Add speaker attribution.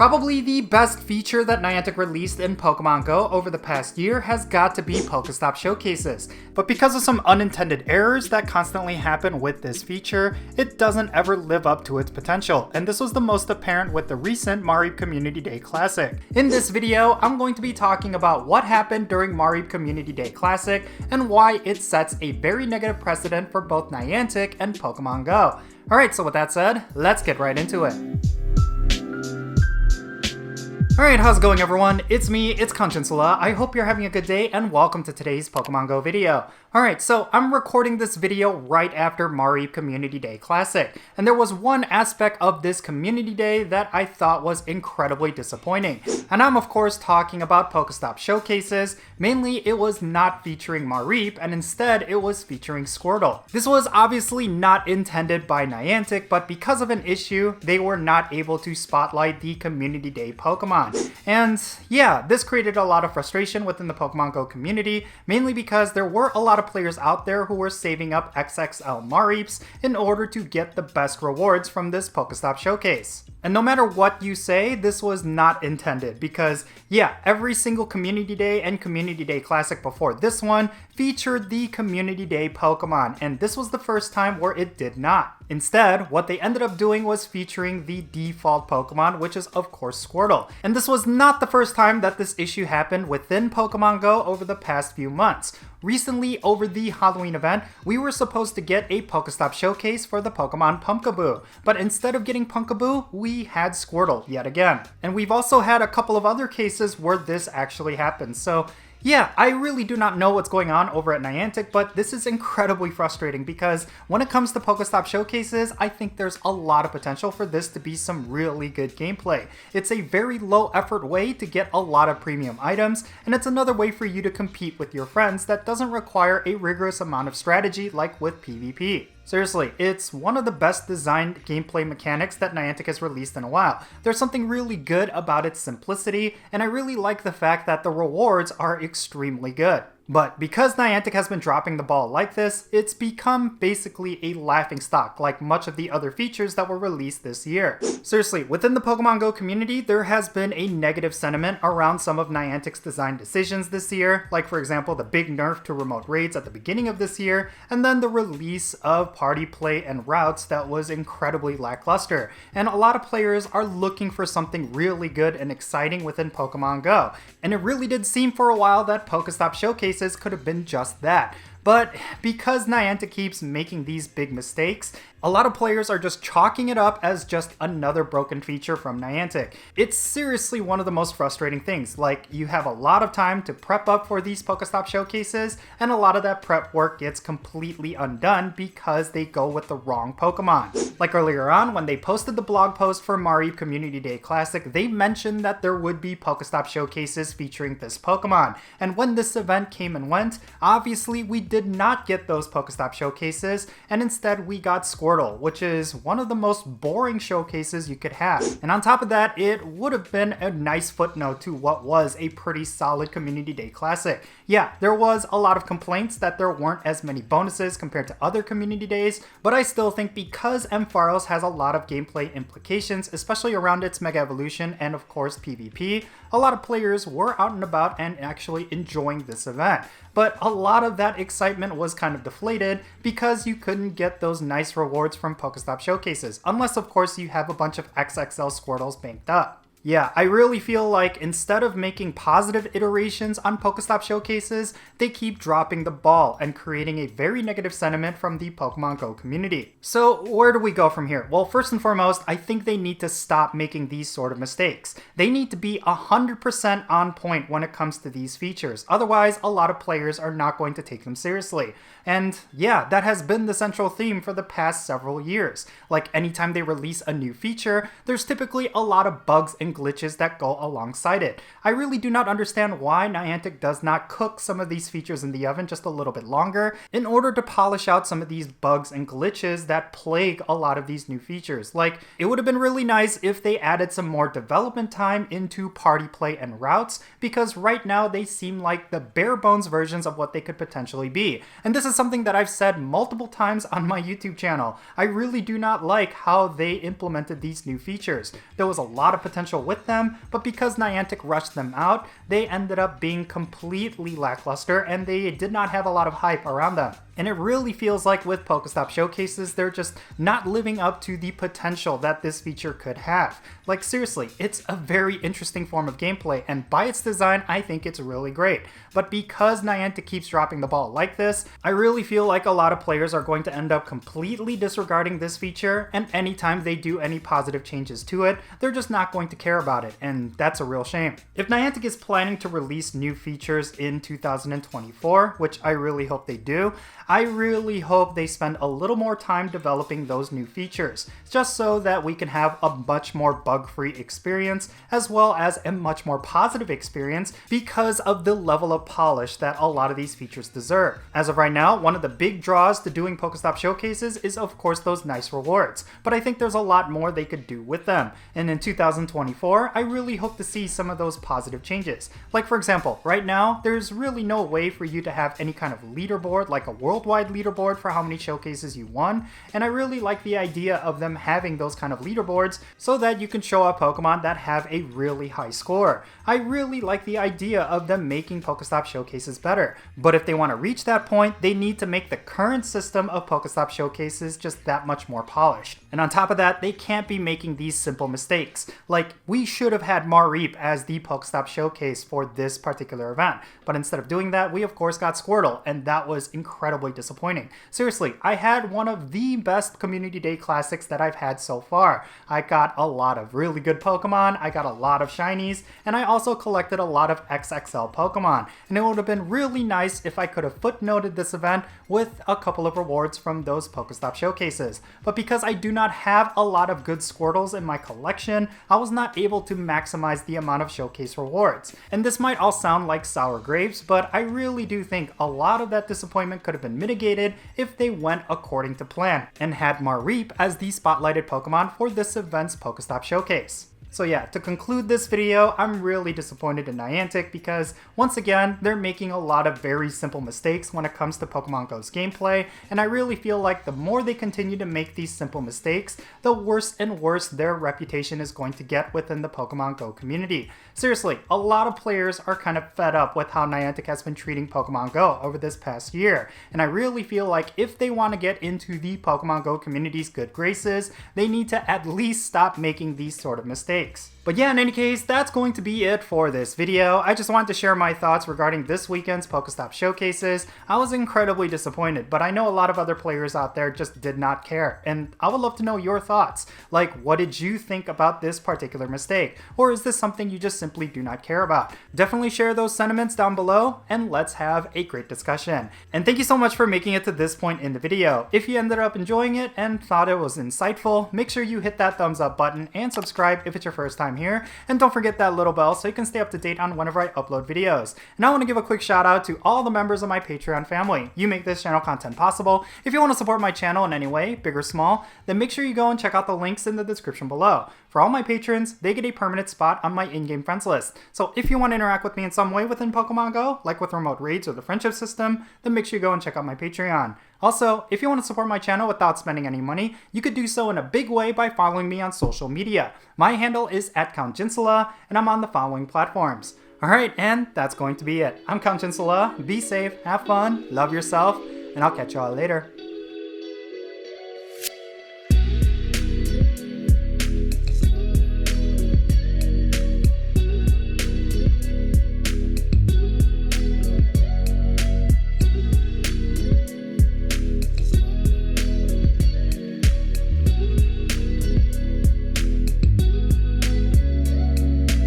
Speaker 1: Probably the best feature that Niantic released in Pokemon GO over the past year has got to be Pokestop showcases, but because of some unintended errors that constantly happen with this feature, it doesn't ever live up to its potential, and this was the most apparent with the recent Mareep Community Day Classic. In this video, I'm going to be talking about what happened during Mareep Community Day Classic and why it sets a very negative precedent for both Niantic and Pokemon GO. Alright, so with that said, let's get right into it. Alright, how's it going everyone? It's me, it's Jinsula. I hope you're having a good day and welcome to today's Pokemon GO video. Alright, so I'm recording this video right after Mareep Community Day Classic, and there was one aspect of this community day that I thought was incredibly disappointing. And I'm of course talking about Pokestop showcases. Mainly it was not featuring Mareep, and instead it was featuring Squirtle. This was obviously not intended by Niantic, but because of an issue, they were not able to spotlight the Community Day Pokemon. And yeah, this created a lot of frustration within the Pokemon GO community, mainly because there were a lot of players out there who were saving up XXL Mareeps in order to get the best rewards from this Pokestop showcase. And no matter what you say, this was not intended because, yeah, every single Community Day and Community Day Classic before this one featured the Community Day Pokemon, and this was the first time where it did not. Instead, what they ended up doing was featuring the default Pokemon, which is of course Squirtle. And this was not the first time that this issue happened within Pokemon GO over the past few months. Recently, over the Halloween event, we were supposed to get a Pokestop showcase for the Pokemon Pumpkaboo, but instead of getting Pumpkaboo, we had Squirtle yet again. And we've also had a couple of other cases where this actually happened, so yeah, I really do not know what's going on over at Niantic, but this is incredibly frustrating because when it comes to Pokestop showcases, I think there's a lot of potential for this to be some really good gameplay. It's a very low effort way to get a lot of premium items, and it's another way for you to compete with your friends that doesn't require a rigorous amount of strategy like with PvP. Seriously, it's one of the best designed gameplay mechanics that Niantic has released in a while. There's something really good about its simplicity, and I really like the fact that the rewards are extremely good. But because Niantic has been dropping the ball like this, it's become basically a laughingstock like much of the other features that were released this year. Seriously, within the Pokemon GO community, there has been a negative sentiment around some of Niantic's design decisions this year, like for example the big nerf to remote raids at the beginning of this year, and then the release of party play and routes that was incredibly lackluster. And a lot of players are looking for something really good and exciting within Pokemon GO, and it really did seem for a while that Pokestop showcases could have been just that. But because Niantic keeps making these big mistakes, a lot of players are just chalking it up as just another broken feature from Niantic. It's seriously one of the most frustrating things. Like, you have a lot of time to prep up for these Pokestop showcases, and a lot of that prep work gets completely undone because they go with the wrong Pokemon. Like earlier on, when they posted the blog post for Mareep Community Day Classic, they mentioned that there would be Pokestop showcases featuring this Pokemon. And when this event came and went, obviously we did not get those Pokestop showcases, and instead we got Squirtle, which is one of the most boring showcases you could have. And on top of that, it would have been a nice footnote to what was a pretty solid Community Day Classic. Yeah, there was a lot of complaints that there weren't as many bonuses compared to other community days, but I still think because Ampharos has a lot of gameplay implications, especially around its Mega Evolution and of course PvP, a lot of players were out and about and actually enjoying this event. But a lot of that excitement was kind of deflated because you couldn't get those nice rewards from Pokestop showcases, unless of course you have a bunch of XXL Squirtles banked up. Yeah, I really feel like instead of making positive iterations on Pokestop showcases, they keep dropping the ball and creating a very negative sentiment from the Pokemon GO community. So where do we go from here? Well, first and foremost, I think they need to stop making these sort of mistakes. They need to be 100% on point when it comes to these features. Otherwise, a lot of players are not going to take them seriously. And yeah, that has been the central theme for the past several years. Like anytime they release a new feature, there's typically a lot of bugs and glitches that go alongside it. I really do not understand why Niantic does not cook some of these features in the oven just a little bit longer in order to polish out some of these bugs and glitches that plague a lot of these new features. Like, it would have been really nice if they added some more development time into party play and routes, because right now they seem like the bare bones versions of what they could potentially be. And this is something that I've said multiple times on my YouTube channel. I really do not like how they implemented these new features. There was a lot of potential with them, but because Niantic rushed them out, they ended up being completely lackluster and they did not have a lot of hype around them. And it really feels like with Pokestop showcases, they're just not living up to the potential that this feature could have. Like seriously, it's a very interesting form of gameplay, and by its design, I think it's really great. But because Niantic keeps dropping the ball like this, I really feel like a lot of players are going to end up completely disregarding this feature, and anytime they do any positive changes to it, they're just not going to care about it, and that's a real shame. If Niantic is planning to release new features in 2024, which I really hope they do, I really hope they spend a little more time developing those new features, just so that we can have a much more bug-free experience, as well as a much more positive experience because of the level of polish that a lot of these features deserve. As of right now, one of the big draws to doing Pokestop showcases is of course those nice rewards, but I think there's a lot more they could do with them. And in 2024, I really hope to see some of those positive changes. Like for example, right now, there's really no way for you to have any kind of leaderboard, like a worldwide leaderboard for how many showcases you won, and I really like the idea of them having those kind of leaderboards so that you can show up Pokemon that have a really high score. I really like the idea of them making Pokestop showcases better, but if they want to reach that point, they need to make the current system of Pokestop showcases just that much more polished. And on top of that, they can't be making these simple mistakes. Like, we should have had Mareep as the Pokestop showcase for this particular event, but instead of doing that, we of course got Squirtle, and that was incredibly disappointing. Seriously, I had one of the best Community Day Classics that I've had so far. I got a lot of really good Pokemon, I got a lot of shinies, and I also collected a lot of XXL Pokemon. And it would have been really nice if I could have footnoted this event with a couple of rewards from those Pokestop showcases. But because I do not have a lot of good Squirtles in my collection, I was not able to maximize the amount of showcase rewards. And this might all sound like sour grapes, but I really do think a lot of that disappointment could have been mitigated if they went according to plan and had Mareep as the spotlighted Pokemon for this event's Pokestop showcase. So yeah, to conclude this video, I'm really disappointed in Niantic because, once again, they're making a lot of very simple mistakes when it comes to Pokemon GO's gameplay, and I really feel like the more they continue to make these simple mistakes, the worse and worse their reputation is going to get within the Pokemon GO community. Seriously, a lot of players are kind of fed up with how Niantic has been treating Pokemon GO over this past year, and I really feel like if they want to get into the Pokemon GO community's good graces, they need to at least stop making these sort of mistakes. But yeah, in any case, that's going to be it for this video. I just wanted to share my thoughts regarding this weekend's Pokestop showcases. I was incredibly disappointed, but I know a lot of other players out there just did not care, and I would love to know your thoughts. Like, what did you think about this particular mistake? Or is this something you just simply do not care about? Definitely share those sentiments down below, and let's have a great discussion. And thank you so much for making it to this point in the video. If you ended up enjoying it and thought it was insightful, make sure you hit that thumbs up button and subscribe if it's your first time here, and don't forget that little bell so you can stay up to date on whenever I upload videos. And I want to give a quick shout out to all the members of my Patreon family. You make this channel content possible. If you want to support my channel in any way, big or small, then make sure you go and check out the links in the description below. For all my patrons, they get a permanent spot on my in-game friends list. So if you want to interact with me in some way within Pokemon GO, like with remote raids or the friendship system, then make sure you go and check out my Patreon. Also, if you want to support my channel without spending any money, you could do so in a big way by following me on social media. My handle is @Jinsula, and I'm on the following platforms. Alright, and that's going to be it. I'm Jinsula. Be safe, have fun, love yourself, and I'll catch y'all later.